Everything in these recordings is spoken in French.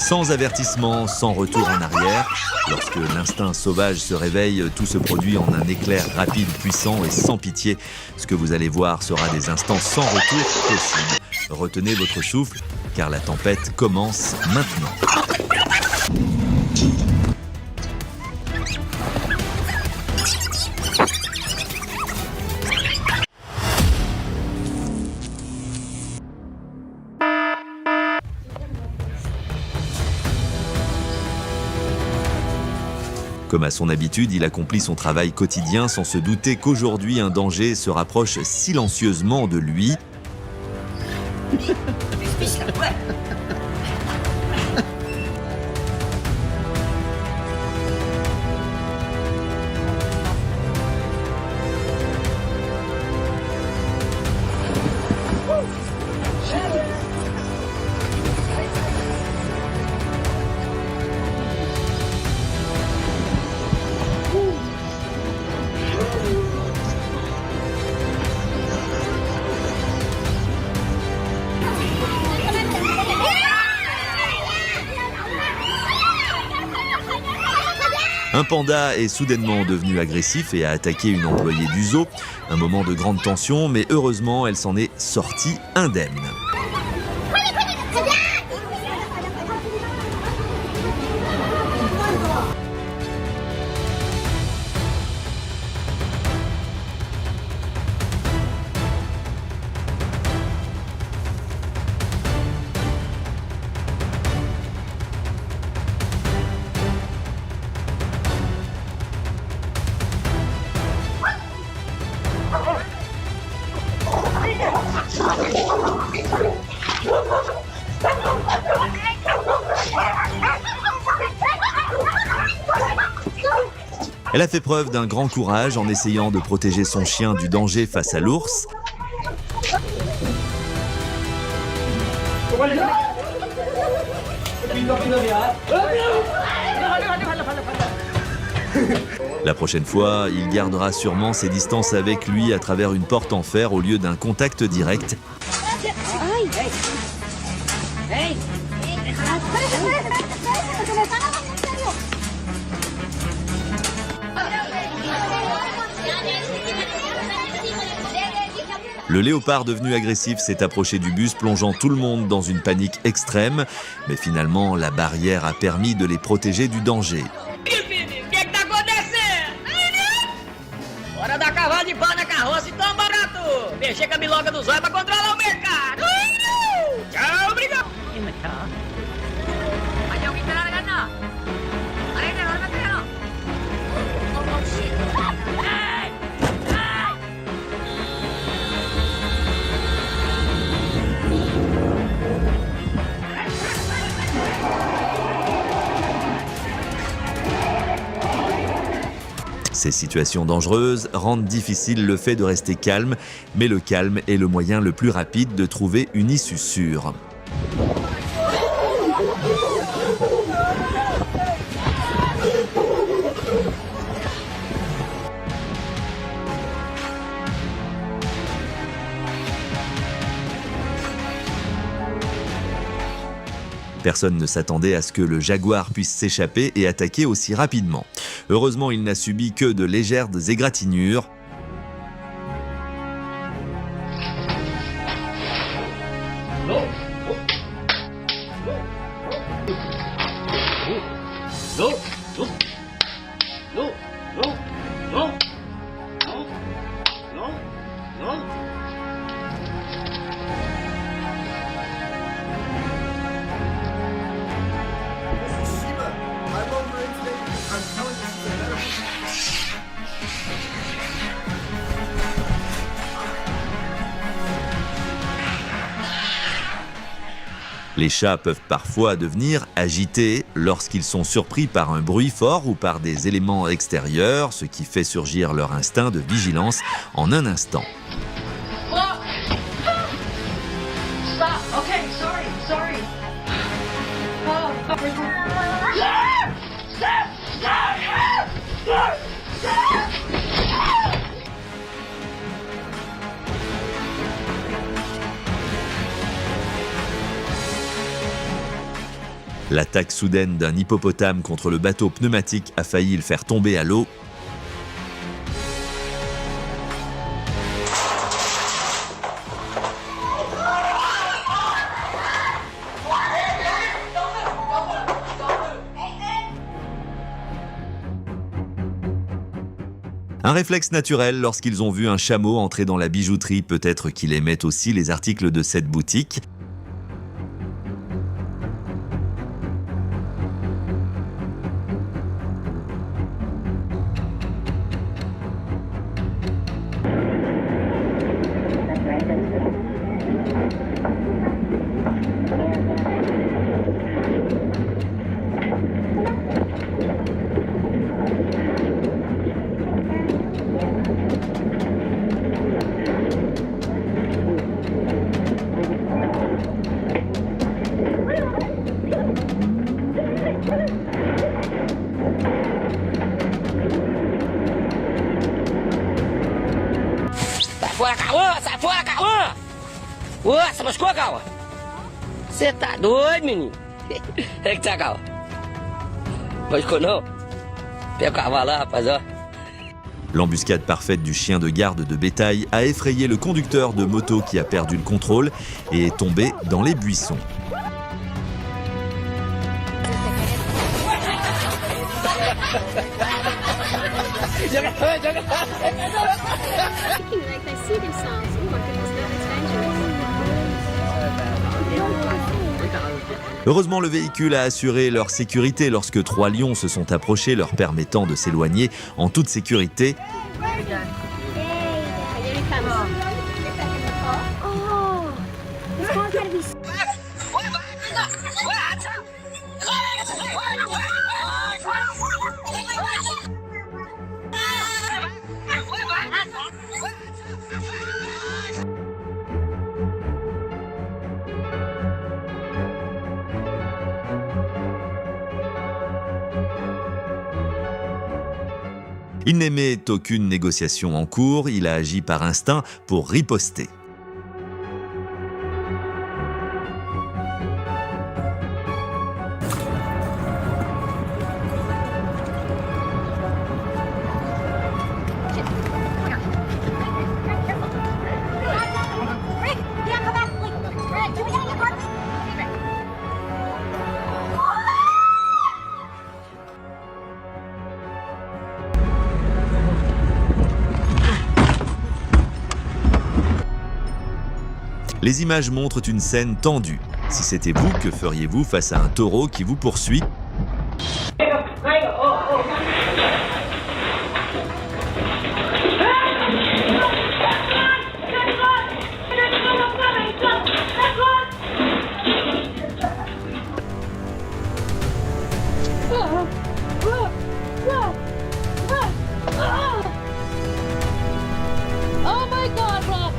Sans avertissement, sans retour en arrière, lorsque l'instinct sauvage se réveille, tout se produit en un éclair rapide, puissant et sans pitié. Ce que vous allez voir sera des instants sans retour possible. Retenez votre souffle, car la tempête commence maintenant. Comme à son habitude, il accomplit son travail quotidien sans se douter qu'aujourd'hui un danger se rapproche silencieusement de lui. Un panda est soudainement devenu agressif et a attaqué une employée du zoo. Un moment de grande tension, mais heureusement, elle s'en est sortie indemne. Elle a fait preuve d'un grand courage en essayant de protéger son chien du danger face à l'ours. La prochaine fois, il gardera sûrement ses distances avec lui à travers une porte en fer au lieu d'un contact direct. Le léopard devenu agressif s'est approché du bus, plongeant tout le monde dans une panique extrême. Mais finalement, la barrière a permis de les protéger du danger. Bora dar cavalo de pau na carroça então, barato! Mexer com a biloga do zóio pra controlar o mercado! Tchau, obrigado! Hay alguien que larga no. Arena, no me creo. Oh shit! Hey! Hey! Ces situations dangereuses rendent difficile le fait de rester calme, mais le calme est le moyen le plus rapide de trouver une issue sûre. Personne ne s'attendait à ce que le jaguar puisse s'échapper et attaquer aussi rapidement. Heureusement, il n'a subi que de légères égratignures. Les chats peuvent parfois devenir agités lorsqu'ils sont surpris par un bruit fort ou par des éléments extérieurs, ce qui fait surgir leur instinct de vigilance en un instant. L'attaque soudaine d'un hippopotame contre le bateau pneumatique a failli le faire tomber à l'eau. Un réflexe naturel lorsqu'ils ont vu un chameau entrer dans la bijouterie, peut-être qu'il aimait aussi les articles de cette boutique. Fora, calma! Sai fora, calma! Ô, você machucou, calma? Você tá doido, menino? É que tá, calma? Machucou não? Pega o cavalo lá, rapaz, ó. L'embuscade parfaite du chien de garde de bétail a effrayé le conducteur de moto qui a perdu le contrôle et est tombé dans les buissons. Like they see themselves. Oh my goodness, that's dangerous. Heureusement, le véhicule a assuré leur sécurité lorsque 3 lions se sont approchés, leur permettant de s'éloigner en toute sécurité. Here he comes. Oh, this car's gotta be. Il n'aimait aucune négociation en cours, il a agi par instinct pour riposter. Les images montrent une scène tendue. Si c'était vous, que feriez-vous face à un taureau qui vous poursuit ? Oh my God, Rob!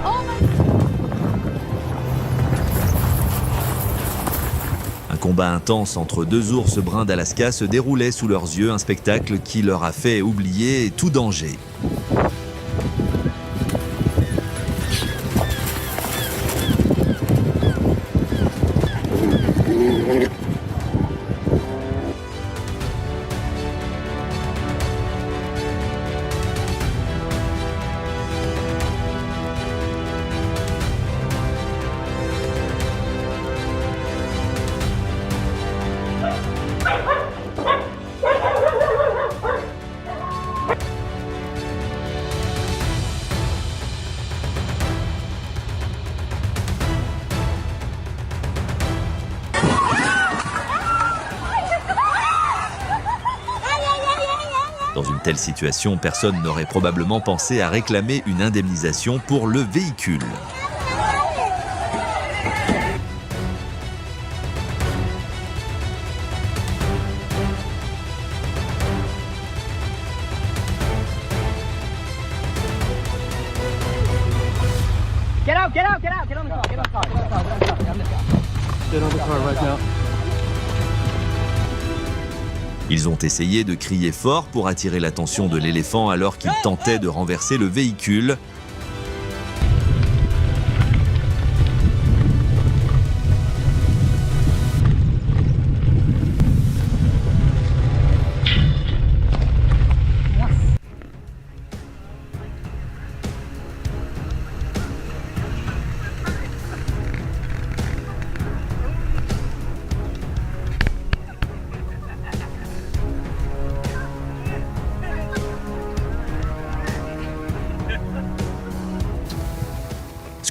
Oh my... Un combat intense entre 2 ours bruns d'Alaska se déroulait sous leurs yeux, un spectacle qui leur a fait oublier tout danger. Dans une telle situation, personne n'aurait probablement pensé à réclamer une indemnisation pour le véhicule. Get out, get out, get out, get on the car, get on the car, get on the car, get on the car, get on the car. Get on the car right now. Ils ont essayé de crier fort pour attirer l'attention de l'éléphant alors qu'il tentait de renverser le véhicule.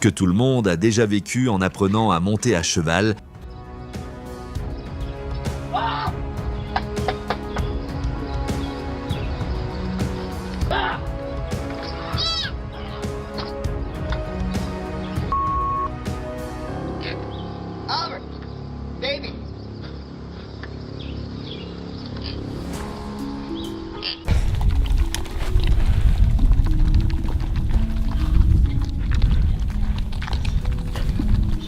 Ce que tout le monde a déjà vécu en apprenant à monter à cheval.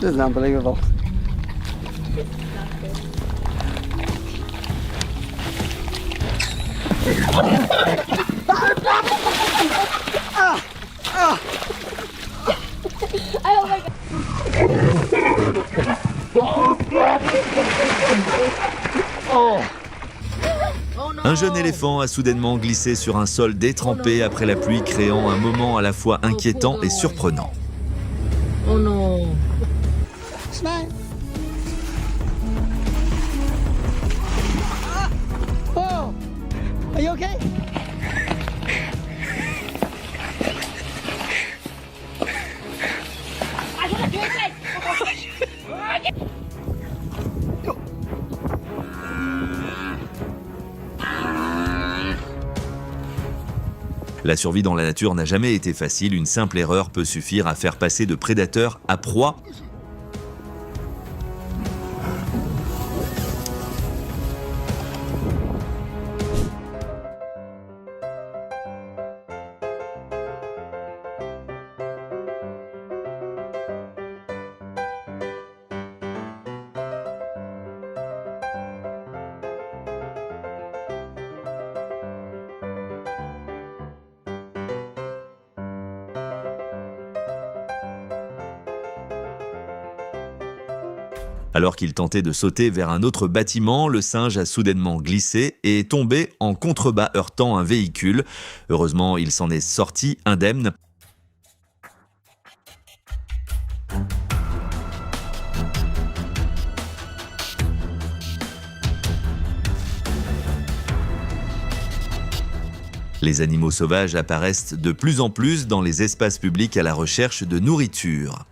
This is unbelievable. Un jeune éléphant a soudainement glissé sur un sol détrempé après la pluie, créant un moment à la fois inquiétant et surprenant. Oh non. Oh, are you okay? La survie dans la nature n'a jamais été facile, une simple erreur peut suffire à faire passer de prédateur à proie. Alors qu'il tentait de sauter vers un autre bâtiment, le singe a soudainement glissé et est tombé en contrebas heurtant un véhicule. Heureusement, il s'en est sorti indemne. Les animaux sauvages apparaissent de plus en plus dans les espaces publics à la recherche de nourriture.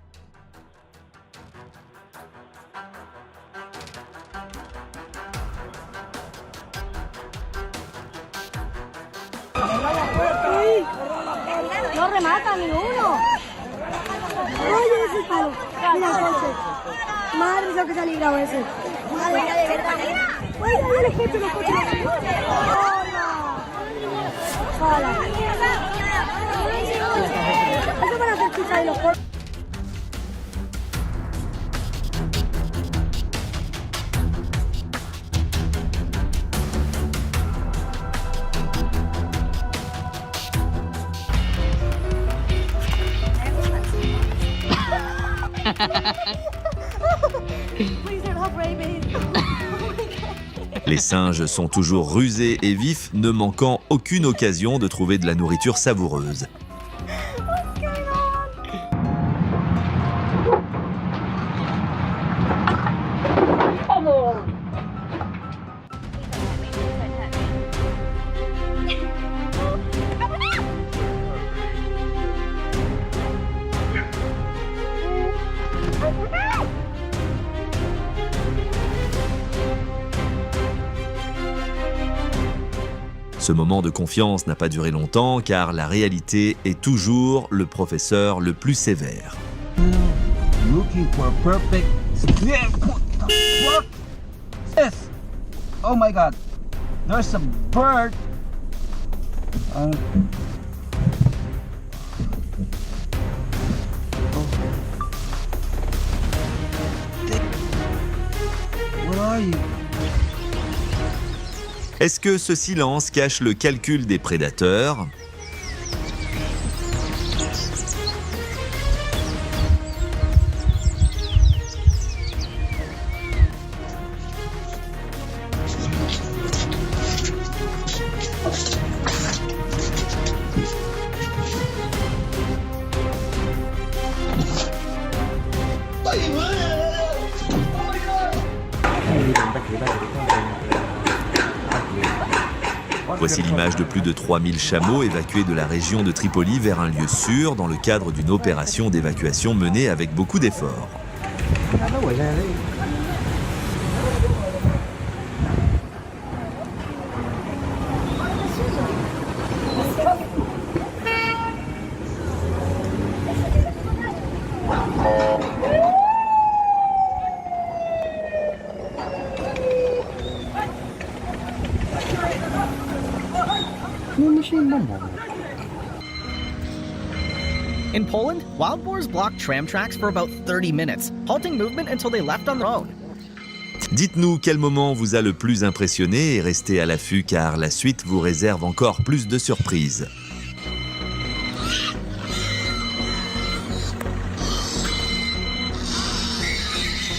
No remata ni uno. Oye, ese palo. Mira, entonces. Madre mía, que se ha librado ese. Madre mía, de verdad. Oye, oye, los coches, los coches. Hola. Hola. Eso para hacer pizza de los coches. Les singes sont toujours rusés et vifs, ne manquant aucune occasion de trouver de la nourriture savoureuse. Ce moment de confiance n'a pas duré longtemps car la réalité est toujours le professeur le plus sévère. Looking for perfect. Yeah, what the fuck? Yes. Oh my God. There's a bird. Where are you? Est-ce que ce silence cache le calcul des prédateurs ? Voici l'image de plus de 3000 chameaux évacués de la région de Tripoli vers un lieu sûr dans le cadre d'une opération d'évacuation menée avec beaucoup d'efforts. In Poland, wild boars blocked tram tracks for about 30 minutes, halting movement until they left on their own. Dites-nous quel moment vous a le plus impressionné et restez à l'affût car la suite vous réserve encore plus de surprises.